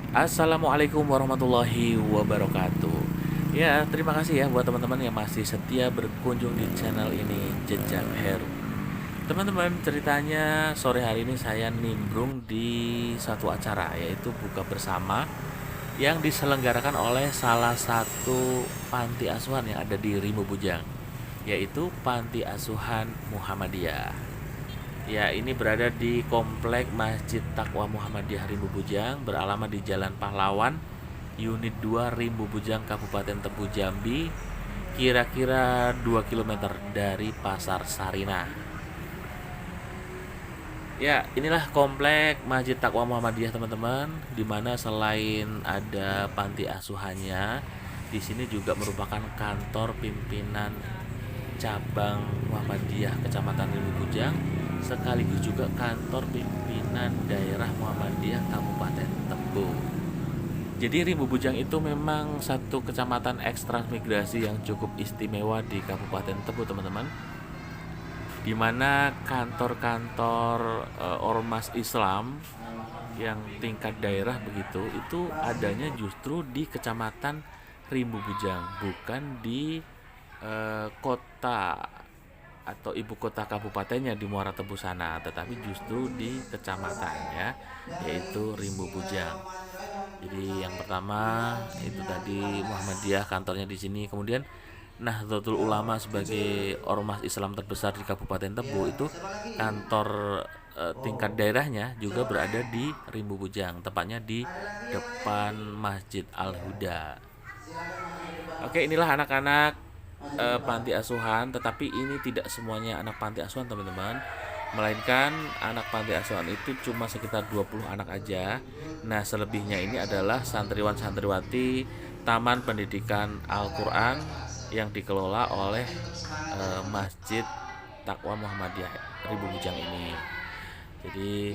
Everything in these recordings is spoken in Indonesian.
Assalamualaikum warahmatullahi wabarakatuh. Ya, terima kasih ya buat teman-teman yang masih setia berkunjung di channel ini Jejak Heru. Teman-teman, ceritanya sore hari ini saya nimbrung di satu acara yaitu buka bersama yang diselenggarakan oleh salah satu panti asuhan yang ada di Rimbo Bujang, yaitu Panti Asuhan Muhammadiyah. Ya, ini berada di Komplek Masjid Taqwa Muhammadiyah Rimbu Bujang, beralamat di Jalan Pahlawan, Unit 2 Rimbu Bujang, Kabupaten Tebu Jambi, kira-kira 2 kilometer dari Pasar Sarinah. Ya, inilah Komplek Masjid Taqwa Muhammadiyah, teman-teman, di mana selain ada panti asuhannya, di sini juga merupakan kantor pimpinan cabang Muhammadiyah Kecamatan Rimbu Bujang, sekaligus juga kantor pimpinan daerah Muhammadiyah Kabupaten Tebo. Jadi Rimbu Bujang itu memang satu kecamatan ekstransmigrasi yang cukup istimewa di Kabupaten Tebo, teman-teman, di mana kantor-kantor ormas Islam yang tingkat daerah begitu itu adanya justru di Kecamatan Rimbu Bujang, bukan di kota atau ibu kota kabupatennya di Muara Tebu sana, tetapi justru di kecamatannya yaitu Rimbu Bujang. Jadi yang pertama itu tadi Muhammadiyah kantornya di sini, kemudian Nahdlatul Ulama sebagai ormas Islam terbesar di Kabupaten Tebo itu kantor tingkat daerahnya juga berada di Rimbu Bujang, tepatnya di depan Masjid Al Huda. Oke, inilah anak-anak panti asuhan, tetapi ini tidak semuanya anak panti asuhan, teman-teman. Melainkan anak panti asuhan itu cuma sekitar 20 anak aja. Nah, selebihnya ini adalah santriwan-santriwati Taman Pendidikan Al-Quran yang dikelola oleh Masjid Taqwa Muhammadiyah Rimbu Bujang ini. Jadi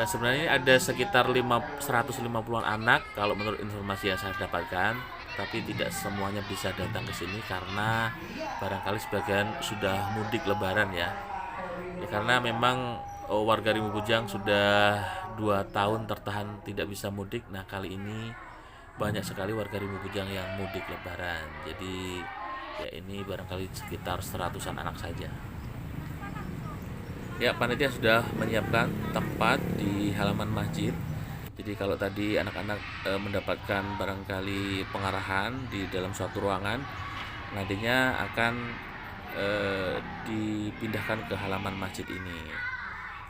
sebenarnya ada sekitar 150-an anak kalau menurut informasi yang saya dapatkan, tapi tidak semuanya bisa datang ke sini karena barangkali sebagian sudah mudik lebaran ya. Ya karena memang warga Rimbu Bujang sudah 2 tahun tertahan tidak bisa mudik. Nah, kali ini banyak sekali warga Rimbu Bujang yang mudik lebaran. Jadi ya ini barangkali sekitar 100-an anak saja. Ya, panitia sudah menyiapkan tempat di halaman masjid. Jadi kalau tadi anak-anak mendapatkan barangkali pengarahan di dalam suatu ruangan, nantinya akan dipindahkan ke halaman masjid ini.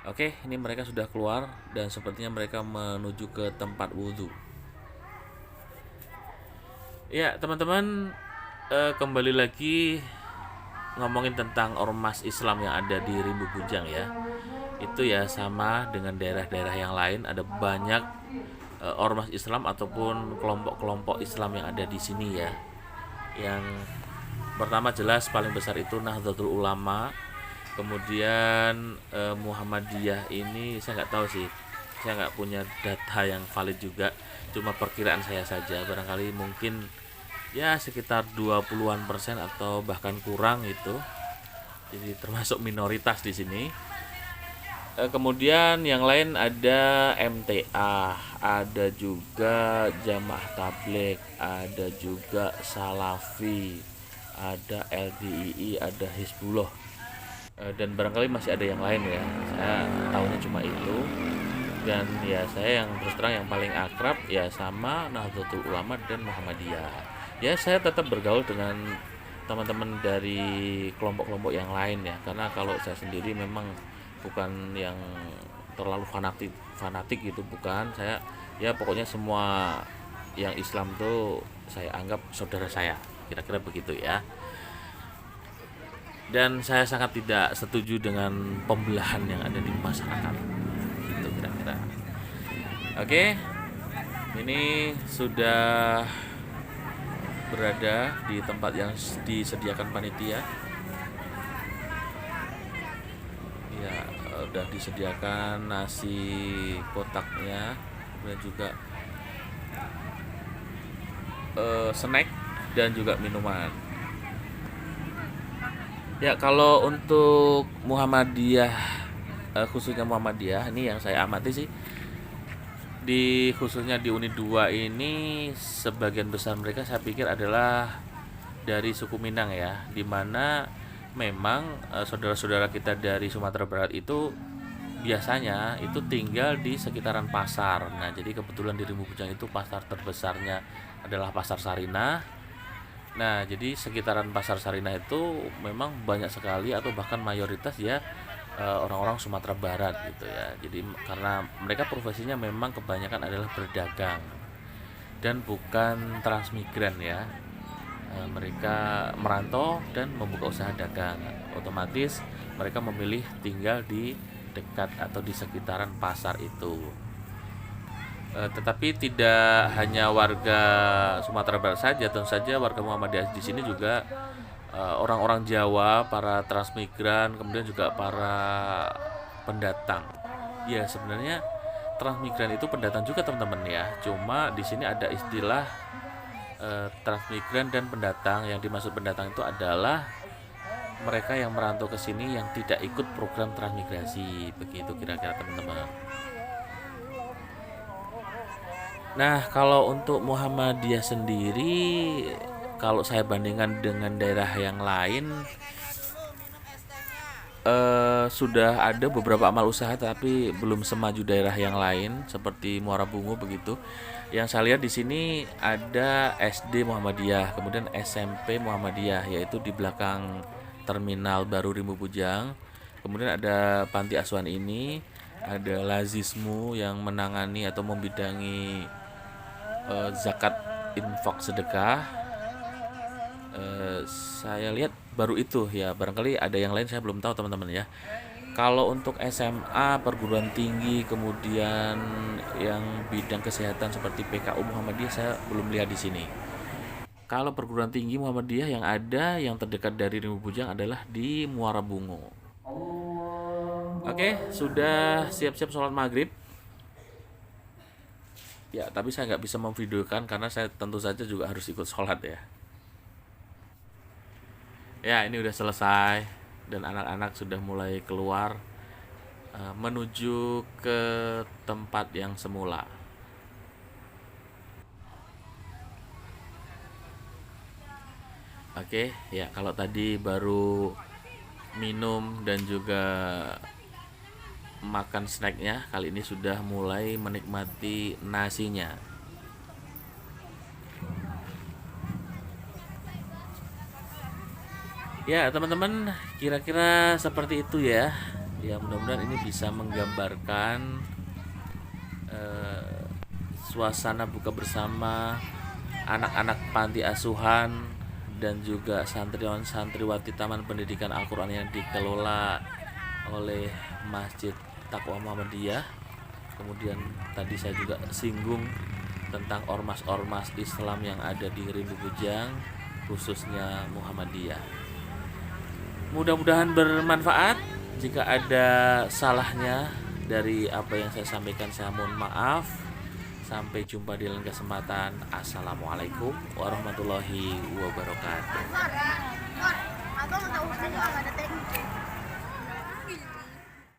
Oke, ini mereka sudah keluar dan sepertinya mereka menuju ke tempat wudhu. Ya, teman-teman, kembali lagi ngomongin tentang ormas Islam yang ada di Rimbu Bujang ya. Itu ya sama dengan daerah-daerah yang lain, ada banyak ormas Islam ataupun kelompok-kelompok Islam yang ada di sini ya. Yang pertama jelas paling besar itu Nahdlatul Ulama, kemudian Muhammadiyah ini saya nggak tahu sih, saya nggak punya data yang valid juga, cuma perkiraan saya saja, barangkali mungkin ya sekitar 20-an% atau bahkan kurang itu. Jadi termasuk minoritas di sini. Kemudian yang lain ada MTA, ada juga Jamaah Tabligh, ada juga Salafi, ada LDII, ada Hizbullah. Dan barangkali masih ada yang lain ya. Saya tahunya cuma itu. Dan ya saya yang terus terang yang paling akrab ya sama Nahdlatul Ulama dan Muhammadiyah. Ya saya tetap bergaul dengan teman-teman dari kelompok-kelompok yang lain ya, karena kalau saya sendiri memang bukan yang terlalu fanatik gitu, bukan. Saya ya pokoknya semua yang Islam tuh saya anggap saudara saya, kira-kira begitu ya. Dan saya sangat tidak setuju dengan pembelahan yang ada di masyarakat, gitu kira-kira. Oke, ini sudah berada di tempat yang disediakan panitia. Ya, udah disediakan nasi kotaknya, kemudian juga snack dan juga minuman. Ya, kalau untuk Muhammadiyah, khususnya Muhammadiyah ini yang saya amati sih, di khususnya di Unit 2 ini sebagian besar mereka saya pikir adalah dari suku Minang ya, dimana memang saudara-saudara kita dari Sumatera Barat itu biasanya itu tinggal di sekitaran pasar. Nah, jadi kebetulan di Rimbu Bujang itu pasar terbesarnya adalah Pasar Sarinah. Nah, jadi sekitaran Pasar Sarinah itu memang banyak sekali atau bahkan mayoritas ya orang-orang Sumatera Barat gitu ya. Jadi karena mereka profesinya memang kebanyakan adalah berdagang dan bukan transmigran ya. Mereka merantau dan membuka usaha dagang. Otomatis mereka memilih tinggal di dekat atau di sekitaran pasar itu. Tetapi tidak hanya warga Sumatera Barat saja, tentu saja warga Muhammadiyah di sini juga orang-orang Jawa, para transmigran, kemudian juga para pendatang. Ya, sebenarnya transmigran itu pendatang juga teman-teman ya. Cuma di sini ada istilah transmigran dan pendatang. Yang dimaksud pendatang itu adalah mereka yang merantau ke sini yang tidak ikut program transmigrasi, begitu kira-kira teman-teman. Nah, kalau untuk Muhammadiyah sendiri, kalau saya bandingkan dengan daerah yang lain, sudah ada beberapa amal usaha tapi belum semaju daerah yang lain seperti Muara Bungu begitu. Yang saya lihat di sini ada SD Muhammadiyah, kemudian SMP Muhammadiyah, yaitu di belakang Terminal Baru Rimbu Bujang. Kemudian ada panti asuhan ini, ada Lazismu yang menangani atau membidangi zakat, infak, sedekah. Saya lihat baru itu ya, barangkali ada yang lain saya belum tahu teman-teman ya. Kalau untuk SMA, perguruan tinggi, kemudian yang bidang kesehatan seperti PKU Muhammadiyah saya belum lihat di sini. Kalau perguruan tinggi Muhammadiyah yang ada yang terdekat dari Rimbu Bujang adalah di Muara Bungu. Oke, sudah siap-siap sholat maghrib. Ya, tapi saya nggak bisa memvideokan karena saya tentu saja juga harus ikut sholat ya. Ya, ini udah selesai dan anak-anak sudah mulai keluar menuju ke tempat yang semula. Oke, ya kalau tadi baru minum dan juga makan snacknya, kali ini sudah mulai menikmati nasinya. Ya teman-teman, kira-kira seperti itu ya. Ya mudah-mudahan ini bisa menggambarkan suasana buka bersama anak-anak panti asuhan dan juga santriwan santriwati Taman Pendidikan Al-Quran yang dikelola oleh Masjid Taqwa Muhammadiyah. Kemudian tadi saya juga singgung tentang ormas-ormas Islam yang ada di Rimbu Bujang, khususnya Muhammadiyah. Mudah-mudahan bermanfaat. Jika ada salahnya dari apa yang saya sampaikan, saya mohon maaf. Sampai jumpa di lain kesempatan. Assalamualaikum warahmatullahi wabarakatuh.